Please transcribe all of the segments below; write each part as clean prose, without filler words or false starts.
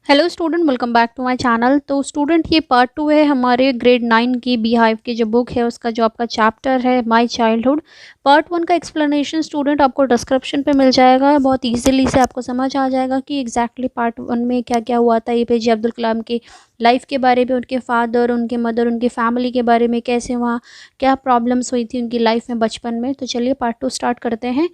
Hello student, welcome back to my channel. तो student, ये part 2 है हमारे ग्रेड 9 की बी हाइव की जो बुक है उसका जो आपका चैप्टर है माय चाइल्डहुड। पार्ट 1 का एक्सप्लेनेशन स्टूडेंट आपको डिस्क्रिप्शन पे मिल जाएगा। बहुत इजीली से आपको समझ आ जाएगा कि एग्जैक्टली पार्ट 1 में क्या क्या हुआ था। एपीजे अब्दुल कलाम की लाइफ के बारे में, उनके फादर, उनके मदर, उनकी फैमिली के बारे में, कैसे वहाँ क्या प्रॉब्लम्स हुई थी उनकी लाइफ में बचपन में। तो चलिए पार्ट 2 स्टार्ट करते हैं।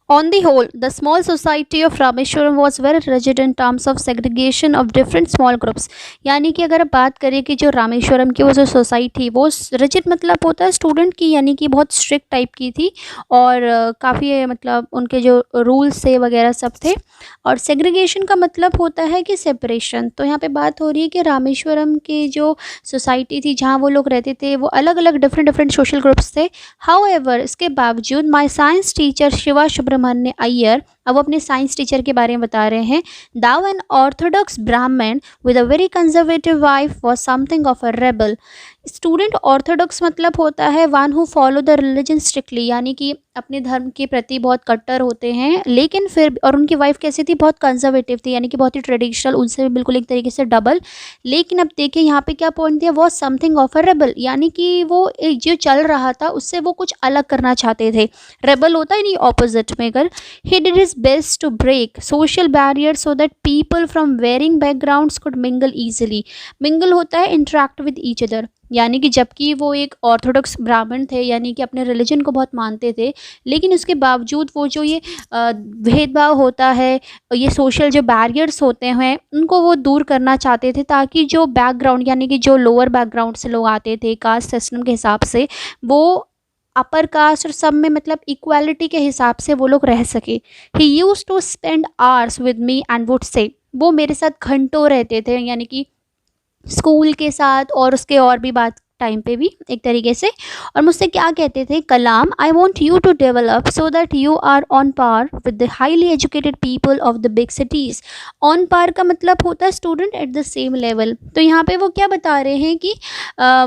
On the whole, the small society of Rameshwaram was very rigid in terms of segregation of different small groups। यानी कि अगर आप बात करें कि जो रामेश्वरम की वो जो सोसाइटी वो रिजिड मतलब होता है स्टूडेंट की, यानी कि बहुत स्ट्रिक्ट टाइप की थी और काफ़ी मतलब उनके जो रूल्स थे वगैरह सब थे। और सेग्रीगेशन का मतलब होता है कि सेपरेशन। तो यहाँ पे बात हो रही है कि रामेश्वरम की जो सोसाइटी थी जहाँ वो लोग रहते थे वो अलग अलग डिफरेंट डिफरेंट सोशल ग्रुप्स थे। हाउएवर, इसके बावजूद my science teacher Shiva Subramania Iyer, अब वो अपने साइंस टीचर के बारे में बता रहे हैं, दाव एन ऑर्थोडॉक्स ब्राह्मण with a very conservative wife was something of a rebel. Student, Orthodox मतलब होता है one who follow the religion strictly, यानी कि अपने धर्म के प्रति बहुत कट्टर होते हैं, लेकिन फिर और उनकी वाइफ कैसी थी, बहुत कंजर्वेटिव थी, यानी कि बहुत ही ट्रेडिशनल, उनसे भी बिल्कुल एक तरीके से डबल। लेकिन अब देखिए यहाँ पे क्या पॉइंट दिया, वो समथिंग ऑफ अ रेबल, यानी कि वो जो चल रहा था उससे वो कुछ अलग करना चाहते थे। रेबल होता है नहीं ऑपोजिट में। अगर he did his best to break social barrier so that people from varying backgrounds could mingle easily. Mingle होता है इंटरेक्ट विद ईच अदर, यानी कि जबकि वो एक ऑर्थोडॉक्स ब्राह्मण थे, यानी कि अपने रिलीजन को बहुत मानते थे, लेकिन उसके बावजूद वो जो ये भेदभाव होता है, ये सोशल जो बैरियर्स होते हैं उनको वो दूर करना चाहते थे, ताकि जो बैकग्राउंड यानी कि जो लोअर बैकग्राउंड से लोग आते थे कास्ट सिस्टम के हिसाब से, वो अपर कास्ट और सब में मतलब इक्वालिटी के हिसाब से वो लोग रह सके। He used to spend hours with me and would say, वो मेरे साथ घंटों रहते थे, यानी कि स्कूल के साथ और उसके और भी बात टाइम पे भी एक तरीके से। और मुझसे क्या कहते थे, Kalam, I want you to develop so that you are on par with the highly educated people of the big cities. On par का मतलब होता है student at the same level. तो यहाँ पे वो क्या बता रहे हैं कि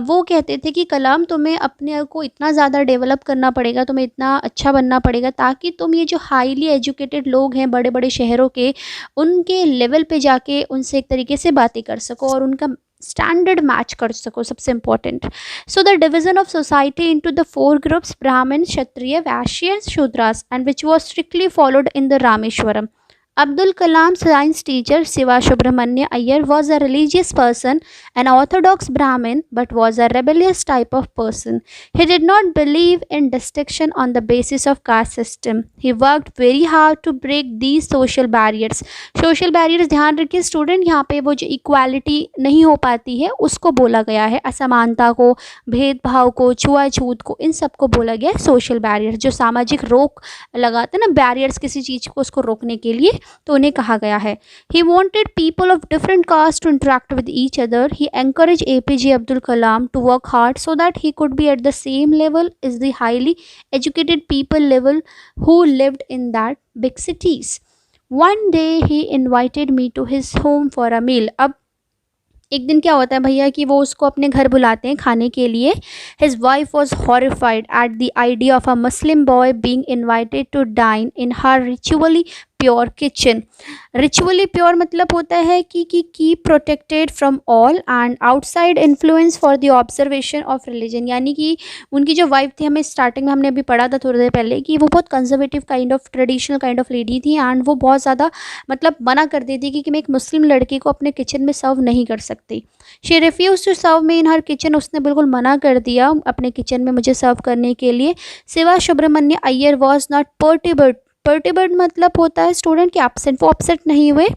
वो कहते थे कि कलाम, तुम्हें अपने को इतना ज़्यादा डेवलप करना पड़ेगा, तुम्हें इतना अच्छा बनना पड़ेगा, ताकि तुम ये जो हाईली एजुकेटेड लोग हैं बड़े बड़े शहरों के, उनके लेवल पे जाके उनसे एक तरीके से बातें कर सको और उनका स्टैंडर्ड मैच कर सको, सबसे important. So the division of society into the 4 groups, ब्राह्मण, क्षत्रिय, वैश्य and Shudras, and which was strictly followed in the Rameswaram. Abdul Kalam's science teacher Siva Subramanya Iyer was a religious person, an orthodox Brahmin, but was a rebellious type of person. He did not believe in distinction on the basis of caste system. He worked very hard to break these social barriers. Social barriers ध्यान रखिए student, यहाँ पे वो जो equality नहीं हो पाती है उसको बोला गया है, असमानता को, भेदभाव को, छुआछूत को, इन सबको बोला गया है सोशल बैरियर। जो सामाजिक रोक लगाते हैं ना, बैरियर्स किसी चीज़ को उसको रोकने के लिए, तो उन्हें कहा गया है। He wanted people of different caste to interact with each other. He encourage APJ Abdul Kalam to work hard so that he could be at the same level as the highly educated people level who lived in that big cities. One day he invited me to his home for a meal। अब एक दिन क्या होता है भैया कि वो उसको अपने घर बुलाते हैं खाने के लिए। His wife was horrified at the idea of a Muslim boy being invited to dine in her ritually pure kitchen. Ritually pure मतलब होता है कि protected from all and outside influence for the observation of religion. यानी कि उनकी जो wife थी, हमें स्टार्टिंग में हमने अभी पढ़ा था थोड़ी देर पहले कि वो बहुत conservative kind of traditional kind of lady थी, एंड वो बहुत ज़्यादा मतलब मना कर देती कि मैं एक मुस्लिम लड़की को अपने किचन में सर्व नहीं कर सकती। She refuse to serve me in her kitchen, उसने बिल्कुल मना कर दिया अपने किचन में मुझे सर्व करने के लिए। Shiva Subramania Iyer was not perturbed. Perturbed मतलब होता है स्टूडेंट के एब्सेंट, वो अपसेट नहीं हुए।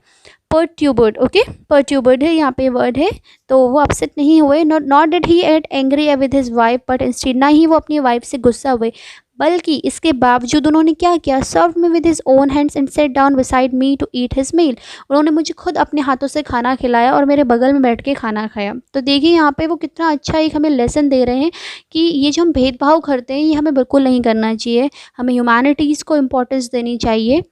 पर्ट्यूबर्ड, ओके, पर्ट्यूबर्ड है यहाँ पे वर्ड है, तो वो अपसेट नहीं हुए। Not did he get angry with his wife, but instead, ना ही वो अपनी वाइफ से गुस्सा हुए, बल्कि इसके बावजूद उन्होंने क्या किया, serve me with his own hands and set down beside me to eat his meal. उन्होंने मुझे खुद अपने हाथों से खाना खिलाया और मेरे बगल में बैठ के खाना खाया। तो देखिए यहाँ पे वो कितना अच्छा एक हमें लेसन दे रहे हैं कि ये जो हम भेदभाव करते हैं ये हमें बिल्कुल नहीं करना चाहिए, हमें ह्यूमैनिटीज़ को इम्पोर्टेंस देनी चाहिए।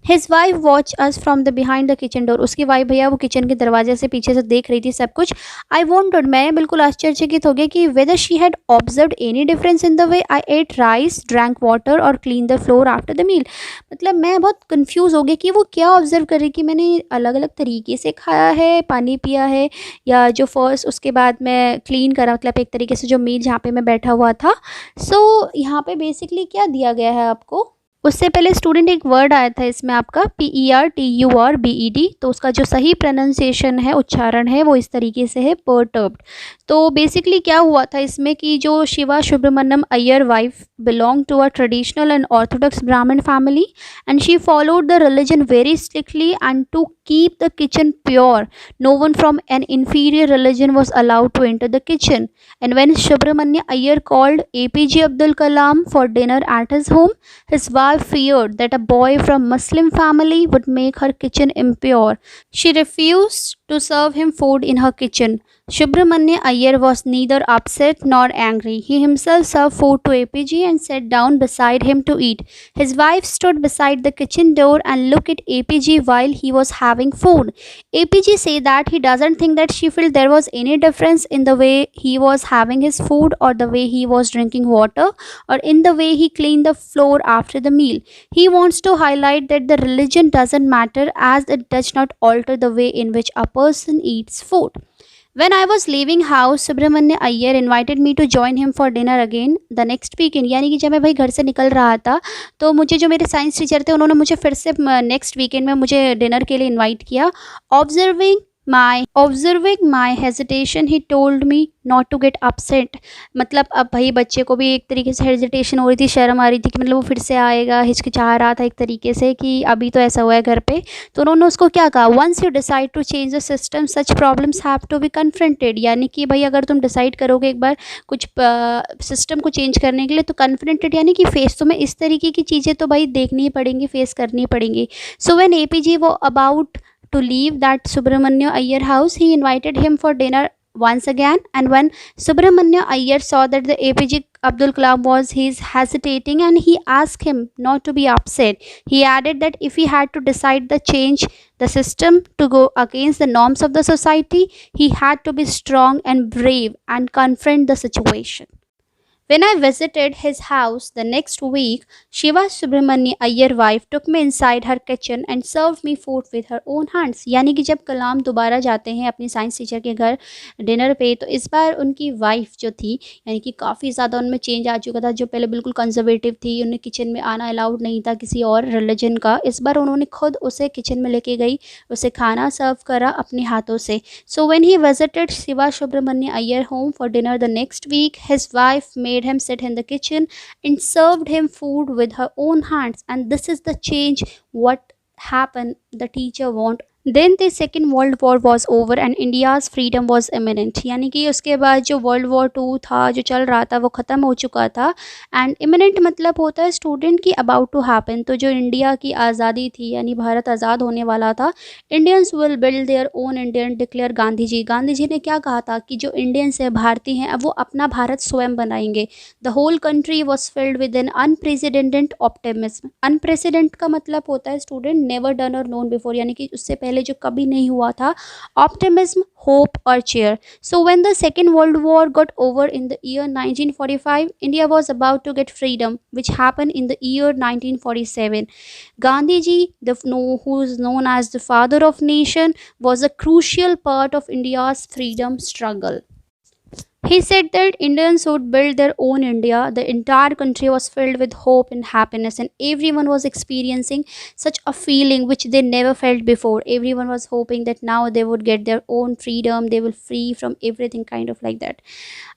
His wife watch us from the behind the kitchen door. उसकी वाइफ भैया वो किचन के दरवाजे से पीछे से देख रही थी सब कुछ। आई वॉन्टेड, मैं बिल्कुल आश्चर्यचकित हो गया कि whether she had observe any difference in the way I ate rice, drank water और clean the floor after the meal. मतलब मैं बहुत कंफ्यूज हो गया कि वो क्या ऑब्जर्व कर रही कि मैंने अलग अलग तरीके से खाया है, पानी पिया है, या जो फर्स्ट उसके बाद मैं क्लीन करा, मतलब एक तरीके से जो मील जहाँ पे मैं बैठा हुआ था। सो यहाँ पे बेसिकली क्या दिया गया है आपको, उससे पहले स्टूडेंट एक वर्ड आया था इसमें आपका PERTURBED, तो उसका जो सही प्रोनाउंसिएशन है, उच्चारण है, वो इस तरीके से है perturbed। तो बेसिकली क्या हुआ था इसमें कि जो Shiva Subramaniam Iyer wife belong to a traditional and orthodox Brahmin family and she followed the religion very strictly and to keep the kitchen pure no one from an inferior religion was allowed to enter the kitchen. And when Subramanya Iyer called APJ Abdul Kalam for dinner at his home, his wife feared that a boy from Muslim family would make her kitchen impure. She refused to serve him food in her kitchen. Subramanya Iyer was neither upset nor angry. He himself served food to APG and sat down beside him to eat. His wife stood beside the kitchen door and looked at APG while he was having food. APG said that he doesn't think that she felt there was any difference in the way he was having his food or the way he was drinking water or in the way he cleaned the floor after the meal. He wants to highlight that the religion doesn't matter as it does not alter the way in which a person eats food. When I was leaving house, Subramanya Iyer invited me to join him for dinner again the next weekend। यानी कि जब मैं भाई घर से निकल रहा था तो मुझे जो मेरे साइंस टीचर थे उन्होंने मुझे फिर से नेक्स्ट वीकेंड में मुझे डिनर के लिए इनवाइट किया। Observing my hesitation he told me not to get upset. मतलब अब भाई बच्चे को भी एक तरीके से हेजिटेशन हो रही थी, शर्म आ रही थी कि मतलब वो फिर से आएगा, हिचकिचा रहा था एक तरीके से कि अभी तो ऐसा हुआ है घर पे। तो उन्होंने उसको क्या कहा, once you decide to change the system such problems have to be confronted. यानी कि भाई अगर तुम डिसाइड करोगे एक बार कुछ सिस्टम को चेंज करने के लिए तो कन्फ्रंटेड यानी कि फेस, तुम्हें इस तरीके की चीज़ें तो भाई देखनी ही पड़ेंगी, फेस करनी पड़ेंगी। सो व्हेन APG वो about to leave that Subramanya Iyer house, he invited him for dinner once again. And when Subramanya Iyer saw that the APJ Abdul Kalam was hesitating and he asked him not to be upset, he added that if he had to decide to change the system to go against the norms of the society, he had to be strong and brave and confront the situation. When I visited his house the next week, Shiva Subramanya Iyer wife took me inside her kitchen and served me food with her own hands। यानी कि जब कलाम दोबारा जाते हैं अपनी science teacher के घर dinner पे, तो इस बार उनकी वाइफ जो थी यानी कि काफ़ी ज़्यादा उनमें चेंज आ चुका था। जो पहले बिल्कुल कंजर्वेटिव थी, उन्हें किचन में आना अलाउड नहीं था किसी और रिलीजन का, इस बार उन्होंने खुद उसे किचन में लेके गई, उसे खाना सर्व करा अपने हाथों से। So when he visited Shiva Subramania Iyer home for dinner the next week, his wife made him sit in the kitchen and served him food with her own hands, and this is the change what happened the teacher want। Then the second world war was over and India's freedom was imminent। यानी कि उसके बाद जो world war 2 था जो चल रहा था वो ख़त्म हो चुका था। एंड इमिनेंट मतलब होता है स्टूडेंट की अबाउट टू हैपन। तो जो इंडिया की आज़ादी थी यानी भारत आज़ाद होने वाला था। Indians will build their own Indian declare Gandhi ji. Gandhi ji ने क्या कहा था कि जो इंडियंस है, भारतीय हैं, अब वो अपना भारत स्वयं बनाएंगे। The whole country was filled with an unprecedented optimism. Unprecedent का मतलब होता है स्टूडेंट नेवर डन और नोन बिफोर, यानी कि उससे पहले जो कभी नहीं हुआ था। ऑप्टिमिज्म, होप और cheer. So when the second world war got over in the year 1945, India was about to get freedom which happen in the year 1947। Gandhi ji, who is known as the father of nation, was a crucial part of India's freedom struggle। He said that Indians would build their own India. The entire country was filled with hope and happiness, and everyone was experiencing such a feeling which they never felt before. Everyone was hoping that now they would get their own freedom, they will free from everything, kind of like that।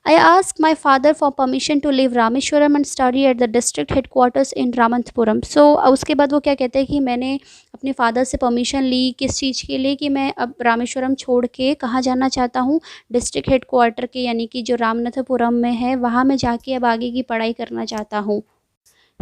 I asked my father for permission to leave Rameshwaram and study at the district headquarters in Ramanthapuram। So उसके बाद वो क्या कहते हैं कि मैंने अपने father से परमिशन ली किस चीज़ के लिए, कि मैं अब रामेश्वरम छोड़ के कहाँ जाना चाहता हूँ, डिस्ट्रिक्ट हेडक्वार्टर के यानी कि जो रामनाथपुरम में है, वहाँ मैं जाके अब आगे की पढ़ाई करना चाहता हूँ।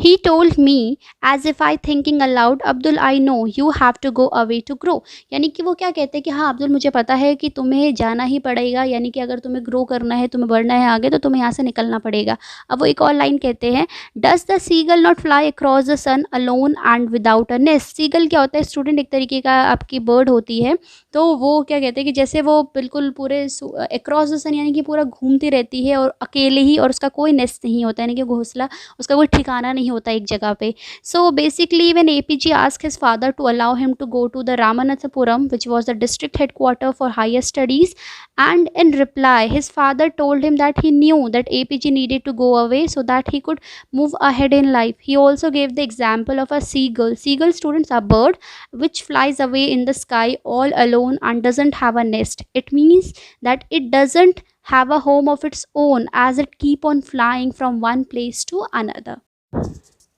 He told me as if I thinking aloud, Abdul, I know you have to go away to grow. यानी कि वो क्या कहते हैं कि हाँ अब्दुल, मुझे पता है कि तुम्हें जाना ही पड़ेगा, यानी कि अगर तुम्हें ग्रो करना है, तुम्हें बढ़ना है आगे, तो तुम्हें यहाँ से निकलना पड़ेगा। अब वो एक और लाइन कहते हैं, does the seagull not fly across the sun alone and without a nest. Seagull क्या होता है स्टूडेंट? एक तरीके का आपकी बर्ड होती है। तो वो क्या कहते हैं कि जैसे वो बिल्कुल पूरे अक्रॉस द सन यानी कि पूरा घूमती रहती है और अकेले ही, और उसका कोई नेस्ट नहीं होता, यानी कि घोंसला, उसका कोई ठिकाना नहीं होता एक जगह पे। So basically when APJ asked his father to allow him to go to the Ramanathapuram which was the district headquarter for higher studies, and in reply his father told him that he knew that APG needed to go away so that he could move ahead in life. He also gave the example of a seagull. Seagull, students, are bird which flies away in the sky all alone and doesn't have a nest. It means that it doesn't have a home of its own as it keep on flying from one place to another.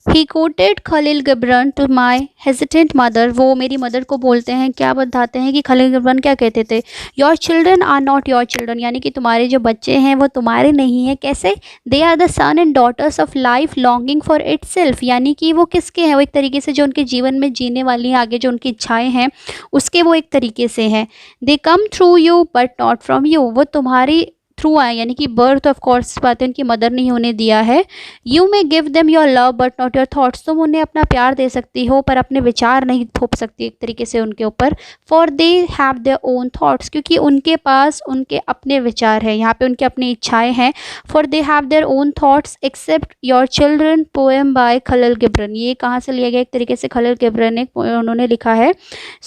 He quoted Khalil Gibran to my hesitant mother. वो मेरी mother को बोलते हैं, क्या बताते हैं कि खलील गिब्रान क्या कहते थे, your children are not your children, यानी कि तुम्हारे जो बच्चे हैं वो तुम्हारे नहीं हैं। कैसे? They are the sons and daughters of life longing for itself, यानी कि वो किसके हैं? वो एक तरीके से जो उनके जीवन में जीने वाली हैं, आगे जो उनकी इच्छाएँ हैं उसके वो एक तरीके से हैं। They come through you but not from you, वो तुम्हारी थ्रू आए, यानी कि बर्थ ऑफ कोर्स बात है उनकी मदर ने ही उन्हें दिया है। You may give them your love but not your thoughts, तुम उन्हें अपना प्यार दे सकती हो पर अपने विचार नहीं थोप सकती एक तरीके से उनके ऊपर। For they have their own thoughts, क्योंकि उनके पास उनके अपने विचार हैं, यहाँ पे उनकी अपनी इच्छाएं हैं। For they have their own thoughts except your children, poem by Khalil Gibran. ये कहाँ से लिया गया? एक तरीके से खलील गिब्रन ने उन्होंने लिखा है।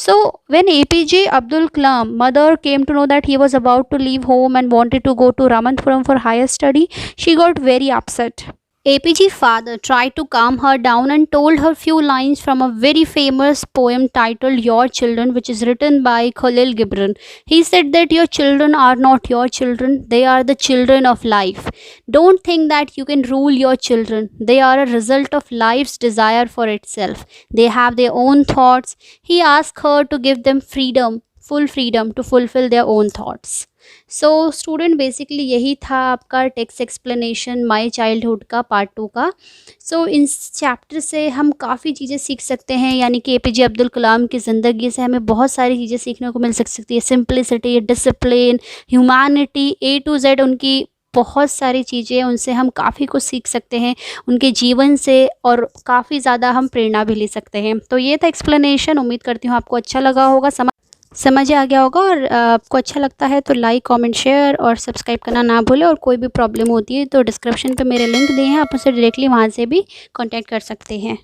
So when APJ Abdul Kalam mother came to know that he was about to leave home and wanted to go to Ramanathapuram for higher study, she got very upset. APG father tried to calm her down and told her few lines from a very famous poem titled Your Children, which is written by Khalil Gibran. He said that your children are not your children, they are the children of life. Don't think that you can rule your children. They are a result of life's desire for itself. They have their own thoughts. He asked her to give them freedom, full freedom to fulfill their own thoughts. So student basically यही था आपका text explanation my childhood का part 2 का। सो इस chapter से हम काफ़ी चीज़ें सीख सकते हैं, यानी कि एपीजे अब्दुल कलाम की ज़िंदगी से हमें बहुत सारी चीज़ें सीखने को मिल सकती है। Simplicity, discipline, humanity, A to Z उनकी बहुत सारी चीज़ें, उनसे हम काफ़ी कुछ सीख सकते हैं उनके जीवन से, और काफ़ी ज़्यादा हम प्रेरणा भी ले सकते हैं। तो ये था एक्सप्लेनेशन। उम्मीद करती हूँ आपको अच्छा लगा होगा, समझ आ गया होगा। और आपको अच्छा लगता है तो लाइक, कमेंट, शेयर और सब्सक्राइब करना ना भूलें। और कोई भी प्रॉब्लम होती है तो डिस्क्रिप्शन पे मेरे लिंक दिए हैं, आप मुझसे डायरेक्टली वहाँ से भी कांटेक्ट कर सकते हैं।